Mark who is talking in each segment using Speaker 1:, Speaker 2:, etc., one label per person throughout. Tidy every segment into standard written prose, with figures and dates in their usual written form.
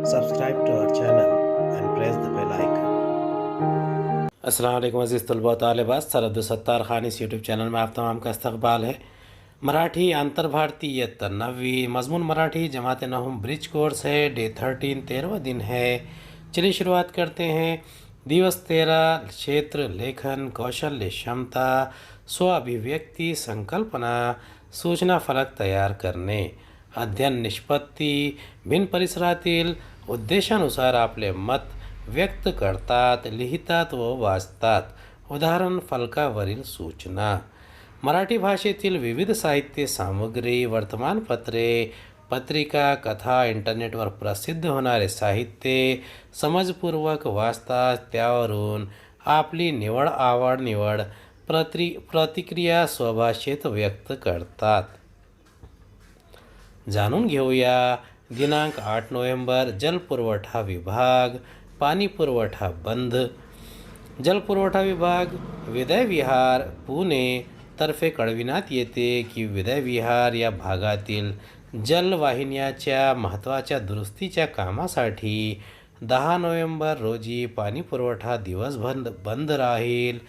Speaker 1: subscribe to our channel and press the bell icon.
Speaker 2: अस्सलाम वालेकुम अज़ीज़ तलबा तालिबात। सर अब्दुलसत्तार खान इस YouTube channel में आप तमाम का इस्तकबाल है। मराठी अंतर्भारतीय नवी मजमून मराठी जमात नहुम ब्रिज कोर्स है। डे 13 13वां दिन है। चलिए शुरुआत करते हैं। दिवस 13 क्षेत्र लेखन कौशल्य क्षमता स्व अभिव्यक्ति संकल्पना सूचना फलक तयार करणे अध्ययन निष्पत्ती भिन्न परिसरातील उद्देशानुसार आपले मत व्यक्त करतात लिहितात व वाचतात। उदाहरण फलकावरील सूचना मराठी भाषेतील विविध साहित्य सामग्री वर्तमानपत्रे पत्रिका कथा इंटरनेटवर प्रसिद्ध होणारे साहित्य समजपूर्वक वाचतात। त्यावरून आपली आवड निवड प्रतिक्रिया स्वभाषेत व्यक्त करतात। जाणून घेऊया। दिनांक 8 नोव्हेंबर जलपुरवठा विभाग पाणी पुरवठा बंद। जलपुरवठा विभाग विदय विहार पुणे तर्फे कळविण्यात येते की विदय विहार या भागातील जलवाहिन्याच्या महत्त्वाच्या दुरुस्तीच्या कामासाठी 10 नोव्हेंबर रोजी पाणी पुरवठा दिवस बंद राहील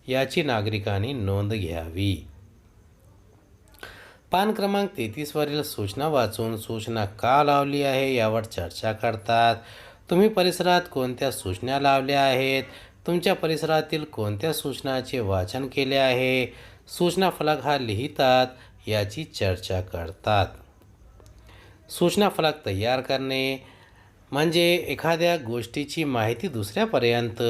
Speaker 2: याची नागरिकांनी नोंद घ्यावी। पान क्रमांक 33 वरील सूचना वाचून सूचना का लावली आहे यावर चर्चा करतात। तुम्ही परिसरात कोणत्या सूचना लावल्या आहेत? तुमच्या परिसरातील कोणत्या सूचनाचे वाचन केले आहे? सूचना फलक हा लिहितात याची चर्चा करतात। सूचना फलक तयार करणे म्हणजे एखाद्या गोष्टीची माहिती दुसऱ्यापर्यंत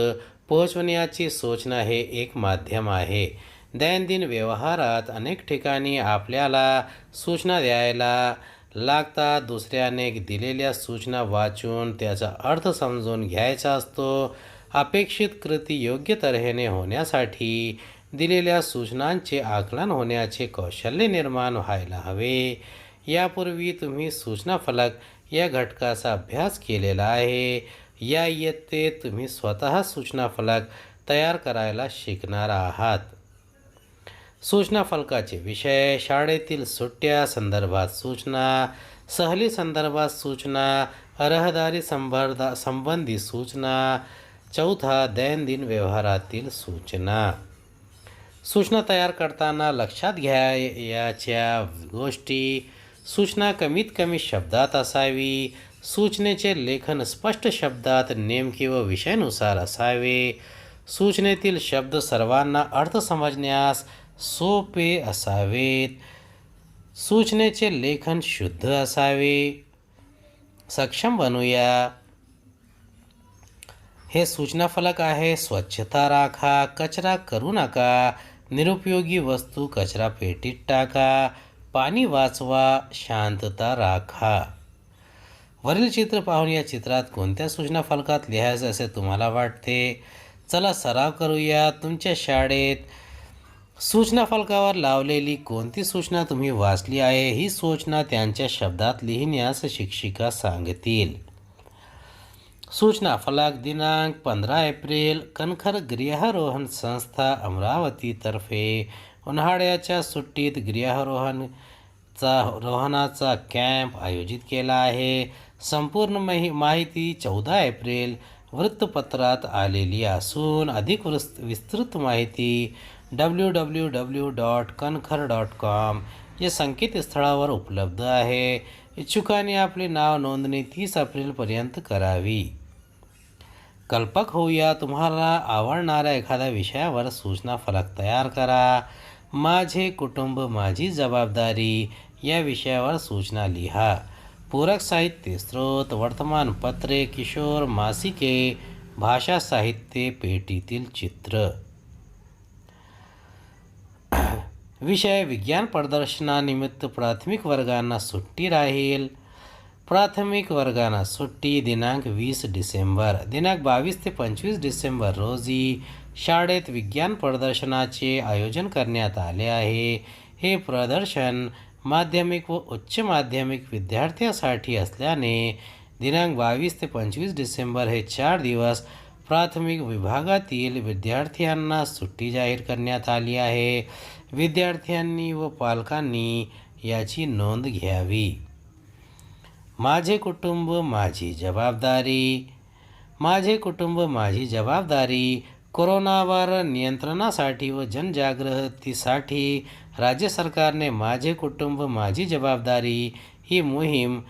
Speaker 2: पोहोचवण्याची सूचना हे एक माध्यम आहे। दैनंदिन व्यवहारात अनेक ठिकाणी आपल्याला सूचना द्यायला लागतात। दुसऱ्याने दिलेल्या सूचना वाचून त्याचा अर्थ समजून घ्यायचा असतो। अपेक्षित कृती योग्य तऱ्हेने होण्यासाठी दिलेल्या सूचनांचे आकलन होण्याचे कौशल्य निर्माण व्हायला हवे। यापूर्वी तुम्ही सूचना फलक या घटकाचा अभ्यास केलेला आहे। या इयत्तेत तुम्ही स्वतः सूचना फलक तयार करायला शिकणार आहात। सूचना फलकाचे विषय शाळेतील सुट्ट्या संदर्भात सूचना सहली संदर्भात सूचना रहदारी संबंधी सूचना चौथा दैनंदिन व्यवहारातील सूचना। सूचना तयार करताना लक्षात घ्यायच्या गोष्टी सूचना कमीत कमी शब्दात असावी। सूचनेचे लेखन स्पष्ट शब्दात नेमके व विषयानुसार असावे। सूचनेतील शब्द सर्वांना अर्थ समजण्यास सोपे असावेत। सूचनेचे लेखन शुद्ध असावे। सक्षम बनूया। हे सूचना फलक आहे। स्वच्छता राखा कचरा करू नका निरुपयोगी वस्तू कचरा पेटीत टाका पाणी वाचवा शांतता राखा। वरील चित्र पाहून या चित्रात कोणत्या सूचना फलकात लिहायचे असे तुम्हाला वाटते? चला सराव करूया। तुमच्या शाळेत सूचना फलकावर लावलेली कोणती सूचना तुम्ही वाचली आहे? ही सूचना त्यांच्या शब्दात लिहिण्यास शिक्षिका सांगतील। सूचना फलक दिनांक 15 एप्रिल कणखर गिर्यारोहण संस्था अमरावती तर्फे उन्हाळ्याच्या सुट्टीत गिर्यारोहणाचा कॅम्प आयोजित केला आहे। संपूर्ण माहिती 14 एप्रिल वृत्तपत्रात आलेली असून अधिक विस्तृत माहिती www.kankhar.com या संकेतस्थळावर उपलब्ध आहे। इच्छुकांनी आपले नाव नोंदणी 30 एप्रिलपर्यंत करावी। कल्पक होऊया। तुम्हाला आवडणाऱ्या एखाद्या विषयावर सूचना फलक तयार करा। माझे कुटुंब माझी जबाबदारी या विषयावर सूचना लिहा। पूरक साहित्य स्रोत वर्तमानपत्रे किशोर मासिके भाषा साहित्य पेटीतील चित्र। विषय विज्ञान प्रदर्शनानिमित्त प्राथमिक वर्गांना सुट्टी राहील। प्राथमिक वर्गांना सुट्टी दिनांक 20 डिसेंबर दिनांक 22 ते 25 डिसेंबर रोजी शाळेत विज्ञान प्रदर्शनाचे आयोजन करण्यात आले आहे। हे प्रदर्शन माध्यमिक व उच्च माध्यमिक विद्यार्थ्यांसाठी असल्याने दिनांक 22 ते 25 डिसेंबर हे 4 दिवस प्राथमिक विभागातील विद्यार्थ्यांना सुट्टी जाहीर करण्यात आली आहे। विद्यार्थ्यांनी व पालकांनी याची नोंद घ्यावी। माझे कुटुंब माझी जबाबदारी. माझे कुटुंब माझी जबाबदारी. कोरोनावर नियंत्रणासाठी व जनजागृतीसाठी राज्य सरकारने माझे कुटुंब माझी जबाबदारी ही मोहीम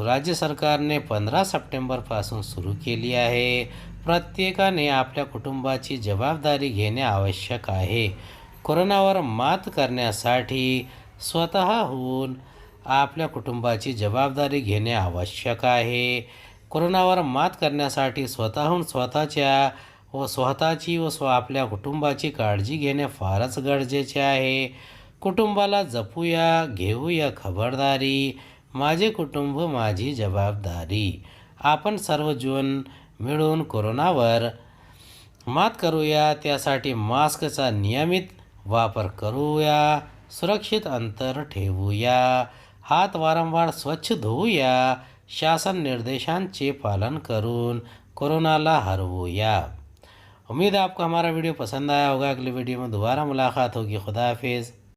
Speaker 2: राज्य सरकारने 15 सप्टेंबरपासून सुरू केली आहे. प्रत्येकाने आपल्या कुटुंबाची जबाबदारी घेणे आवश्यक आहे. कोरोनावर मात करण्यासाठी स्वतःहून आपल्या कुटुंबाची जबाबदारी घेणे आवश्यक आहे. कोरोनावर मात करण्यासाठी स्वतःहून स्वतःची व आपल्या कुटुंबाची काळजी घेणे फारच गरजेचे आहे. कुटुंबाला जपूया, घेऊया खबरदारी. माझे कुटुंब माझी जबाबदारी. आपण सर्वजण मिळून कोरोनावर मात करूया. त्यासाठी मास्कचा नियमित वापर करूया, सुरक्षित अंतर ठेवूया, हात वारंवार स्वच्छ धुवूया, शासन निर्देशांचे पालन करून कोरोनाला हरवूया. उम्मीद है आपको हमारा वीडियो पसंद आया होगा. अगले वीडियो में दोबारा मुलाकात होगी. खुदा हाफिज़.